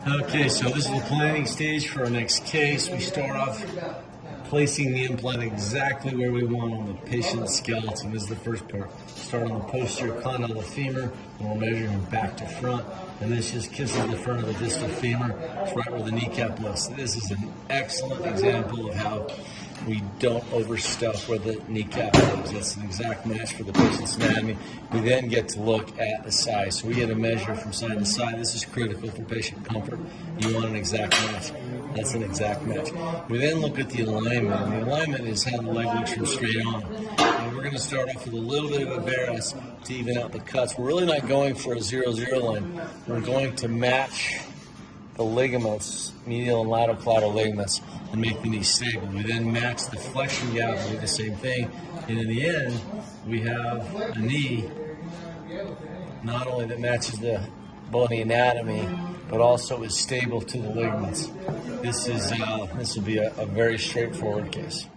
Okay, so this is the planning stage for our next case. We start off placing the implant exactly where we want on the patient's skeleton. This is the first part. Start on the posterior condyle of the femur, and we're measuring back to front. And this just kisses the front of the distal femur. It's right where the kneecap lives. This is an excellent example of how we don't overstuff where the kneecap lives. That's an exact match for the patient's anatomy. We then get to look at the size. So we get a measure from side to side. This is critical for patient comfort. You want an exact match. That's an exact match. We then look at the alignment. And the alignment is how the leg looks from straight on. And we're going to start off with a little bit of a varus to even out the cuts. We're really not going for a 0-0 line. We're going to match the ligaments, medial and lateral collateral ligaments, and make the knee stable. We then match the flexion gap and do the same thing. And in the end, we have a knee not only that matches the bony anatomy, but also is stable to the ligaments. This will be a very straightforward case.